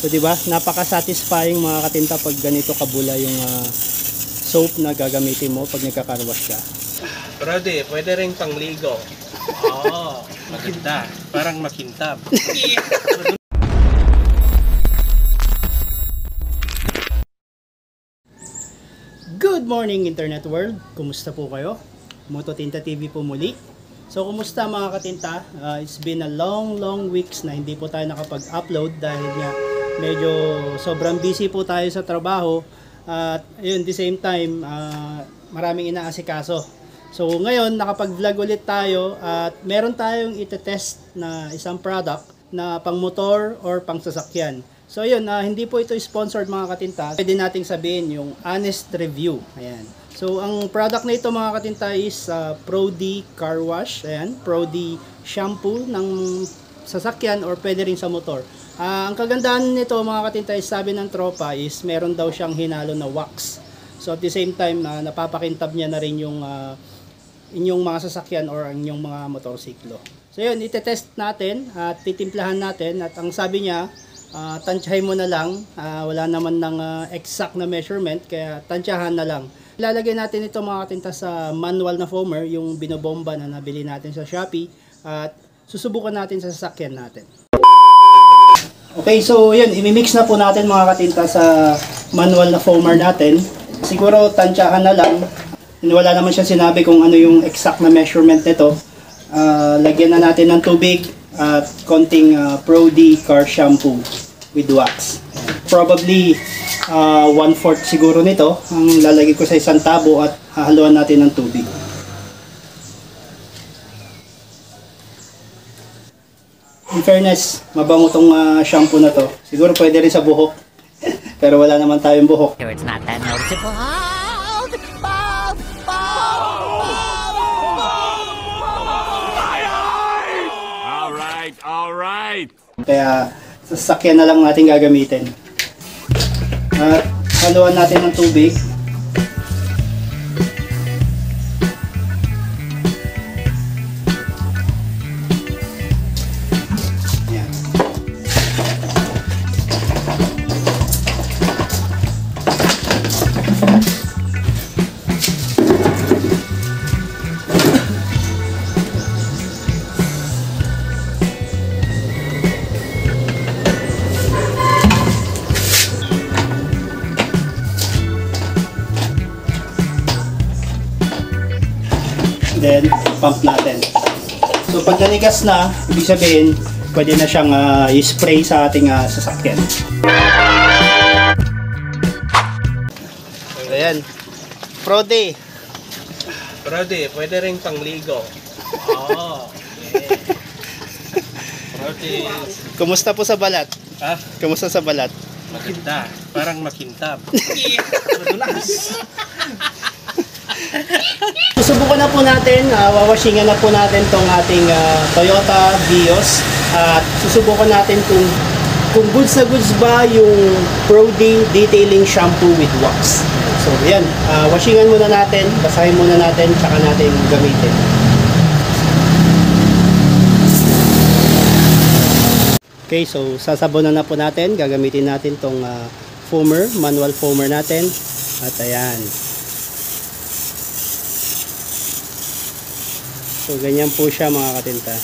So, di ba? Napaka-satisfying mga katinta pag ganito kabula yung soap na gagamitin mo pag nagka-carwash ka. Brody, pwede rin pangligo. Oo, maganda. Parang makintab. Good morning Internet World! Kumusta po kayo? Mototinta TV po muli. So kumusta mga katinta? It's been a long weeks na hindi po tayo nakapag-upload dahil nga medyo sobrang busy po tayo sa trabaho at yun, the same time maraming inaasikaso. So ngayon nakapag-vlog ulit tayo at meron tayong itetest na isang product na pang motor or pang sasakyan. So yun, hindi po ito sponsored mga katinta. Pwede nating sabihin yung honest review. Ayan. So ang product na ito mga katinta is Pro-D Car Wash. Ayan, Pro-D shampoo ng sasakyan or pwede rin sa motor. Ang kagandahan nito mga katinta is sabi ng tropa is meron daw siyang hinalo na wax. So at the same time napapakintab niya na rin yung inyong mga sasakyan or inyong mga motorsiklo. So yun, itetest natin at titimplahan natin at ang sabi niya tansyahin mo na lang, wala naman ng exact na measurement kaya tansyahan na lang. Ilalagay natin ito mga katinta sa manual na foamer, yung binobomba na nabili natin sa Shopee at susubukan natin sa sasakyan natin. Okay, so yun, imimix na po natin mga katinta sa manual na foamer natin. Siguro tansyahan na lang, wala naman siya sinabi kung ano yung exact na measurement nito. Lagyan na natin ng tubig at konting Pro-D car shampoo with wax. Probably 1/4 siguro nito ang lalagay ko sa isang tabo at hahaluan natin ng tubig. In fairness, mabango tong shampoo na to. Siguro pwede rin sa buhok. Pero wala naman tayong buhok. It's not that noticeable. Alright. Kaya sasakyan na lang natin gagamitin. At haluan natin ng tubig. Ayan. Then, pump natin. So, pag nanigas na, ibig sabihin, pwede na siyang i-spray sa ating sasakyan. Ayan. Pro-D. Brody, pwede rin pangligo. Oo. Brody. Kumusta po sa balat? Kumusta sa balat? Maganda. Parang makintab. Madulas. Susubukan na po natin, wawashingan na po natin tong ating Toyota Vios at susubukan natin kung goods na goods ba yung Pro-D Detailing Shampoo with Wax. So yan, washingan muna natin, basahin muna natin, tsaka natin gamitin. Okay, so sasabunan na po natin, gagamitin natin tong foamer, manual foamer natin at ayan. So ganyan po siya mga katinta.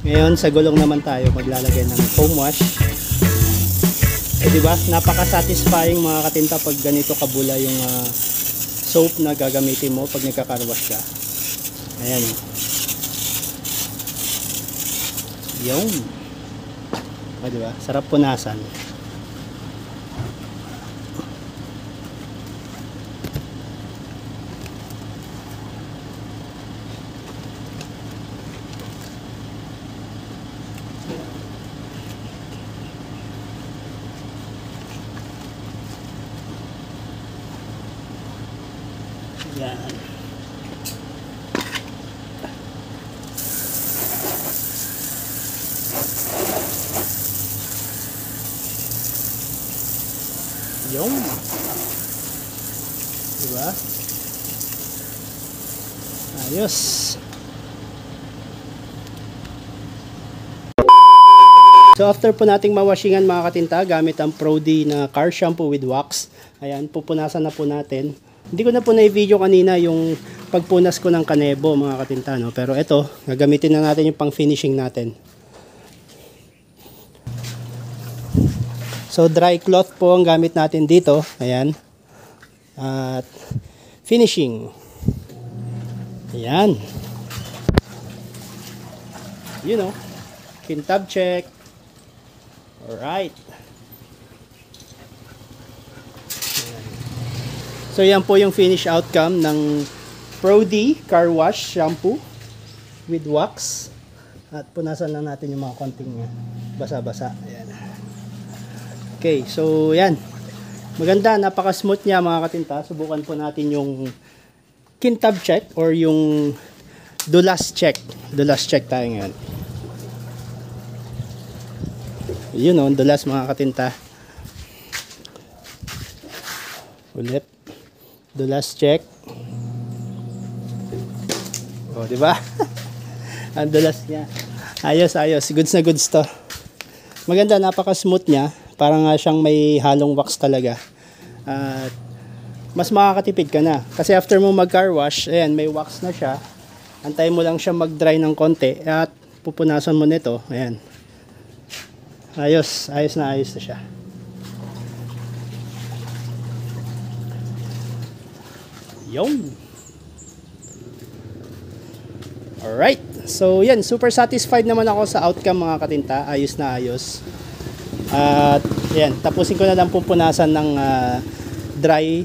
Ngayon, sa gulong naman tayo maglalagay ng foam wash. Eh, di ba? Napaka-satisfying mga katinta pag ganito kabula yung soap na gagamitin mo pag nagka-car wash ka. Ayan. Yung. O, diba? Sarap punasan. Yan. Yung. Diba? Ayos. So after po nating mawashingan mga katinta gamit ang Prodi na car shampoo with wax, ayan, pupunasan na po natin. Hindi ko na po na-video kanina yung pagpunas ko ng kanebo mga katinta, no? Pero ito, gagamitin na natin yung pang finishing natin. So dry cloth po ang gamit natin dito, ayan. At finishing. Ayan. You know, kintab check. Alright. So yan po yung finish outcome ng Prodi Car Wash Shampoo with wax. At punasan lang natin yung mga konting basa-basa. Ayan. Okay, so yan. Maganda, napaka-smooth niya mga katinta. Subukan po natin yung kintab check or yung dulas check. Dulas check tayo ngayon. Yun o, dulas mga katinta. Ulit. Dulas check. O, diba? Ang dulas niya. Ayos, ayos. Goods na goods to. Maganda, napaka-smooth niya. Parang nga siyang may halong wax talaga. At mas makakatipid ka na. Kasi after mo mag-car wash, ayan, may wax na siya. Antayin mo lang siya mag-dry ng konti. At pupunasan mo nito. Ayan. Ayos, ayos na siya. Yung. Alright. So, yan. Super satisfied naman ako sa outcome mga katinta. Ayos na ayos. At, yan. Tapusin ko na lang pupunasan ng dry.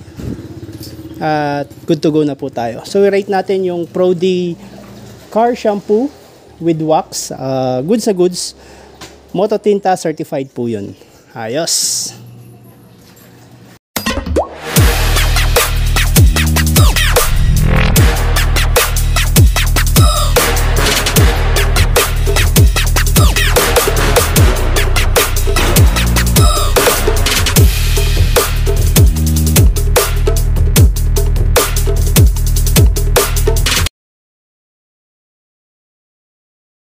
At, good to go na po tayo. So, i-rate natin yung Prodi Car Shampoo with wax. Goods na goods. Moto Tinta certified po yun. Ayos.